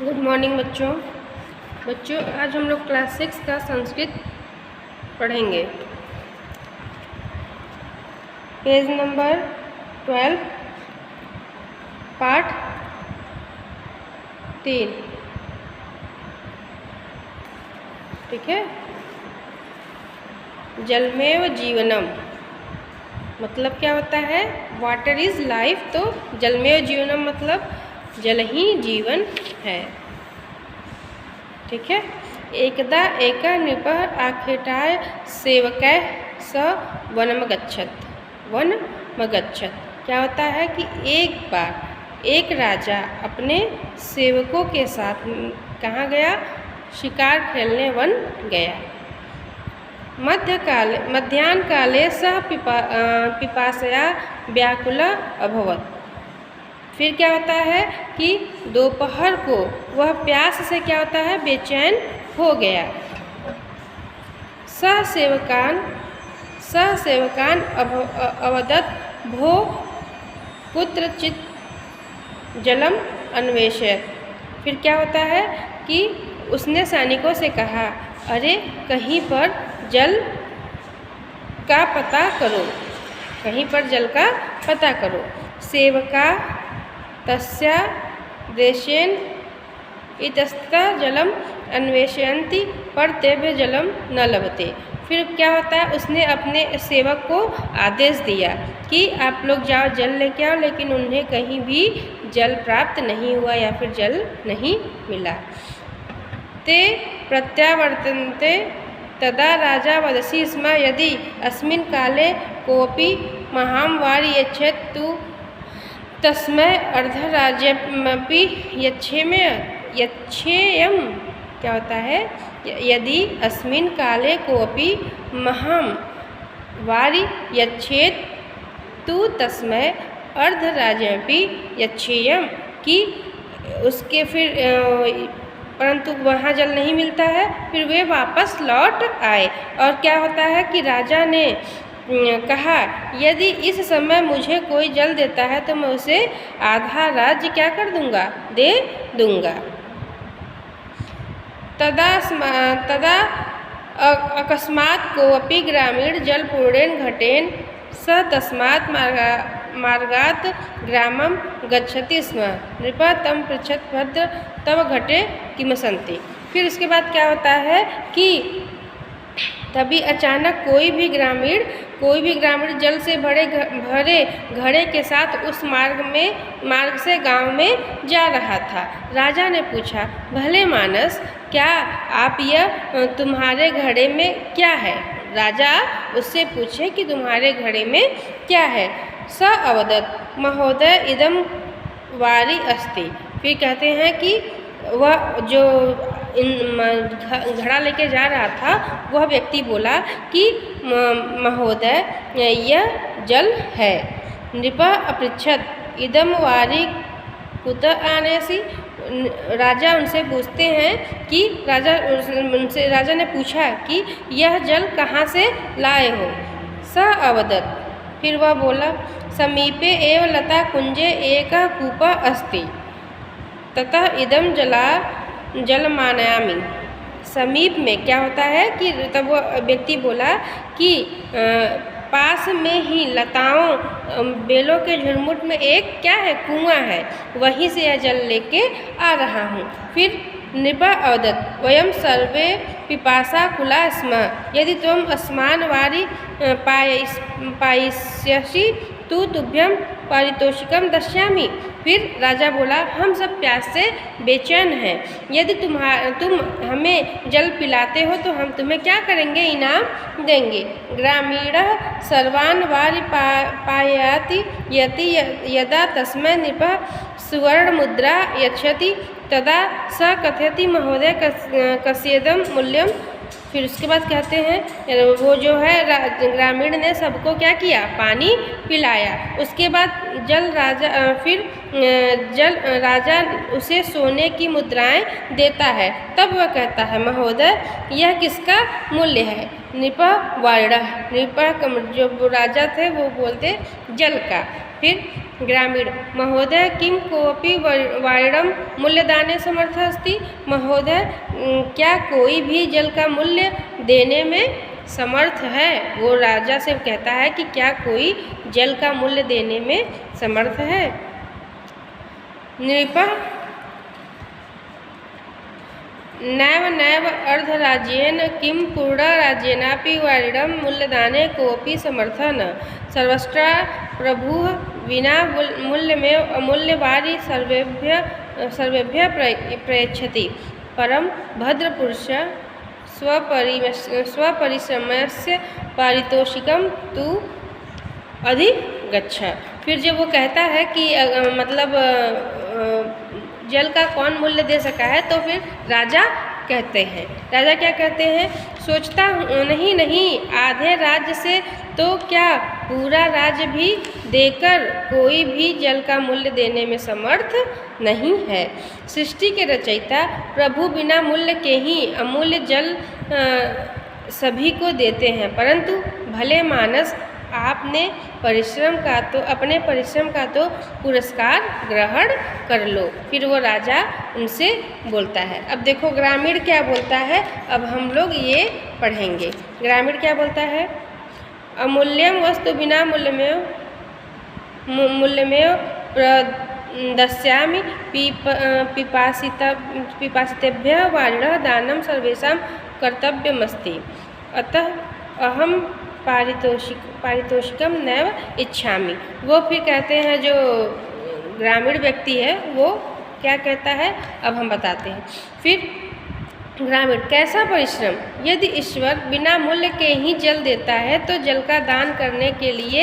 Good morning बच्चों आज हम लोग क्लास 6 का संस्कृत पढ़ेंगे। पेज नंबर 12 पाठ 3। ठीक है। जलमेव जीवनम मतलब क्या होता है? Water is life. तो जलमेव जीवनम मतलब जल ही जीवन है। ठीक है। एकदा एका नृपः आखेटाय सेवकै स वनमगच्छत्। क्या होता है कि एक बार एक राजा अपने सेवकों के साथ कहाँ गया? शिकार खेलने वन गया। मध्याह्न काले सह पिपासया व्याकुल अभवत्। फिर क्या होता है कि दोपहर को वह प्यास से क्या होता है? बेचैन हो गया। सहसेवकान अवदत् भो कुत्रचित् जलम अन्वेषयत्। फिर क्या होता है कि उसने सैनिकों से कहा, अरे कहीं पर जल का पता करो, कहीं पर जल का पता करो। सेवका तस्या देशेन इतस्ततः जलम अन्वेषयन्ति पर तेभ्य जलम न लभते। फिर क्या होता है? उसने अपने सेवक को आदेश दिया कि आप लोग जाओ जल लेके आओ, लेकिन उन्हें कहीं भी जल प्राप्त नहीं हुआ या फिर जल नहीं मिला। ते प्रत्यावर्तन्ते तदा राजा वदसि स्म यदि अस्मिन् काले कोऽपि महां वारि यच्छेत् तु तस्मै अर्धराज्यमपि यच्छेयम्। क्या होता है? यदि अस्मिन् काले कोऽपि महां वारि यच्छेत् तु तस्मै अर्धराज्यमपि यच्छेयम्। कि उसके फिर परंतु वहाँ जल नहीं मिलता है। फिर वे वापस लौट आए और क्या होता है कि राजा ने कहा, यदि इस समय मुझे कोई जल देता है तो मैं उसे आधा राज्य क्या कर दूंगा? दे दूंगा। तदा अकस्मात् कोऽपि ग्रामीण जलपूर्णेन घटेन स तस्मात् मार्गात् ग्रामं गच्छति स्म। नृपः तं पृच्छत् भद्र तव घटे किमसन्ति। फिर इसके बाद क्या होता है कि तभी अचानक कोई भी ग्रामीण जल से भरे घड़े के साथ उस मार्ग से गांव में जा रहा था। राजा ने पूछा, भले मानस, क्या आप यह तुम्हारे घड़े में क्या है? राजा उससे पूछे कि तुम्हारे घड़े में क्या है? स अवदत् महोदय इदं वारि अस्ति। फिर कहते हैं कि वह जो घड़ा लेके जा रहा था वह व्यक्ति बोला कि महोदय यह जल है। नृपः अपृच्छत् इदं वारि कुतः आनयसि। राजा उनसे पूछते हैं कि राजा ने पूछा कि यह जल कहाँ से लाए हो? स अवदत्। फिर वह बोला, समीपे एव लता कुंजे एकः कूपः अस्ति ततः इदं जलमानयामि। समीप में क्या होता है कि तब वो व्यक्ति बोला कि पास में ही लताओं बेलों के झुरमुट में एक क्या है? कुआं है, वहीं से यह जल लेके आ रहा हूँ। फिर नृपः अवदत् वयं सर्वे पिपासाकुला स्म यदि त्वम् अस्मान् वारि पायिष्यसि तु तुभ्यं पारितोषिकं दस्यामि। फिर राजा बोला, हम सब प्यास से बेचैन हैं, यदि तुम हमें जल पिलाते हो तो हम तुम्हें क्या करेंगे? इनाम देंगे। ग्रामीणः सर्वान् वारि पाययाति यति यदा तस्मै नृपः सुवर्णमुद्रा यच्छति तदा स कथयति महोदय कस्येदं मूल्यं। फिर उसके बाद कहते हैं वो जो है ग्रामीण ने सबको क्या किया? पानी पिलाया। उसके बाद राजा उसे सोने की मुद्राएं देता है। तब वह कहता है, महोदय यह किसका मूल्य है? नृपः वारिणः। नृपः जो राजा थे वो बोलते जल का। फिर ग्रामीण महोदय किं कोऽपि वारिणं मूल्यदाने समर्थः अस्ति। महोदय क्या कोई भी जल का मूल्य देने में समर्थ है। वो राजा से कहता है कि क्या कोई जल का मूल्य देने में समर्थ है। नृपः नैव नैव अर्धराज्येन किं पूर्णराज्येनापि वारिणं मूल्यदाने कोऽपि समर्थः न। सर्वस्tra प्रभुः विना मूल्यमेव अमूल्यवारि सर्वेभ्यः प्रयच्छति। परं भद्रपुरुषः स्वपरिश्रमस्य पारितोषिकं तु अधिगच्छ। फिर जब वो कहता है कि मतलब जल का कौन मूल्य दे सका है, तो फिर राजा कहते हैं, राजा क्या कहते हैं, सोचता नहीं आधे राज्य से तो क्या पूरा राज्य भी देकर कोई भी जल का मूल्य देने में समर्थ नहीं है। सृष्टि के रचयिता प्रभु बिना मूल्य के ही अमूल्य जल सभी को देते हैं, परंतु भले मानस आपने अपने परिश्रम का तो पुरस्कार ग्रहण कर लो। फिर वो राजा उनसे बोलता है। अब देखो ग्रामीण क्या बोलता है, अब हम लोग ये पढ़ेंगे। ग्रामीण क्या बोलता है, अमूल्यम वस्तु बिना मूल्यमेव प्रदस्यामि पिपासितेभ्यः वारिणः दानं सर्वेषां कर्तव्यमस्ति। अतः अहम पारितोषिकम नैव इच्छामि। वो फिर कहते हैं, जो ग्रामीण व्यक्ति है वो क्या कहता है, अब हम बताते हैं। फिर ग्रामीण कैसा परिश्रम, यदि ईश्वर बिना मूल्य के ही जल देता है तो जल का दान करने के लिए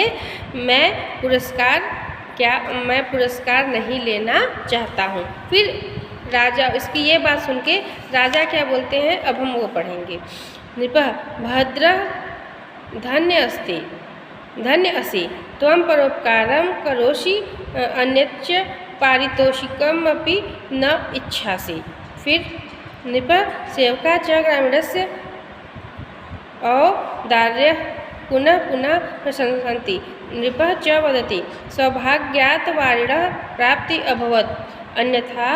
मैं पुरस्कार नहीं लेना चाहता हूँ। फिर राजा इसकी ये बात सुन के राजा क्या बोलते हैं, अब हम वो पढ़ेंगे। नृपः भद्र धन्य असि त्वं परोपकारं करोषि अन्यच्च पारितोषिकमपि न इच्छासि। फिर नृपः सेवका च ग्रामीणस्य औदार्यं पुनः पुनः प्रशंसन्ति। नृपः च वदति सौभाग्यात् वारिणः प्राप्ति अभवत्, अन्यथा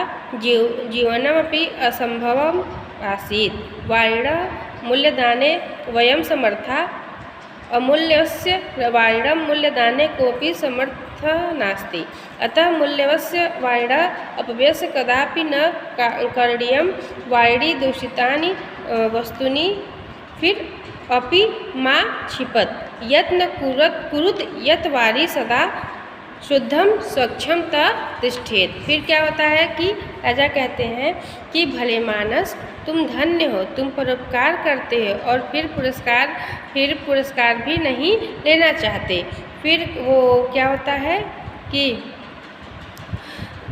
जीवनमपि असम्भवम् आसीत्। वारिणः मूल्यदाने वयं समर्था, अमूल्यस्य वारिणं मूल्यदाने कोऽपि समर्थः नास्ति। अतः मूल्यवस्य वारिणः अपव्यस्य कदापि न करणीयं। वारिणी दूषितानि वस्तूनि फिर अपि मा क्षिपत, यत्न कुरुत यत् वारी सदा शुद्धम स्वच्छम त तिष्ठेत। फिर क्या होता है कि राजा कहते हैं कि भले मानस तुम धन्य हो, तुम परोपकार करते हो और फिर पुरस्कार भी नहीं लेना चाहते। फिर वो क्या होता है कि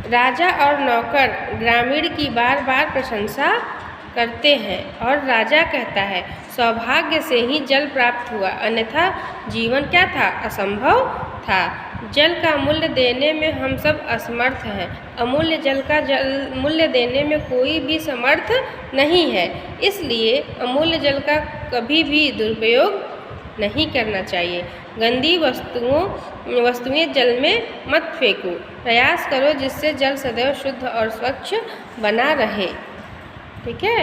राजा और नौकर ग्रामीण की बार बार प्रशंसा करते हैं और राजा कहता है सौभाग्य से ही जल प्राप्त हुआ, अन्यथा जीवन क्या था, असंभव था। जल का मूल्य देने में हम सब असमर्थ हैं। अमूल्य जल का मूल्य देने में कोई भी समर्थ नहीं है, इसलिए अमूल्य जल का कभी भी दुरुपयोग नहीं करना चाहिए। गंदी वस्तुएं जल में मत फेंको, प्रयास करो जिससे जल सदैव शुद्ध और स्वच्छ बना रहे। ठीक है।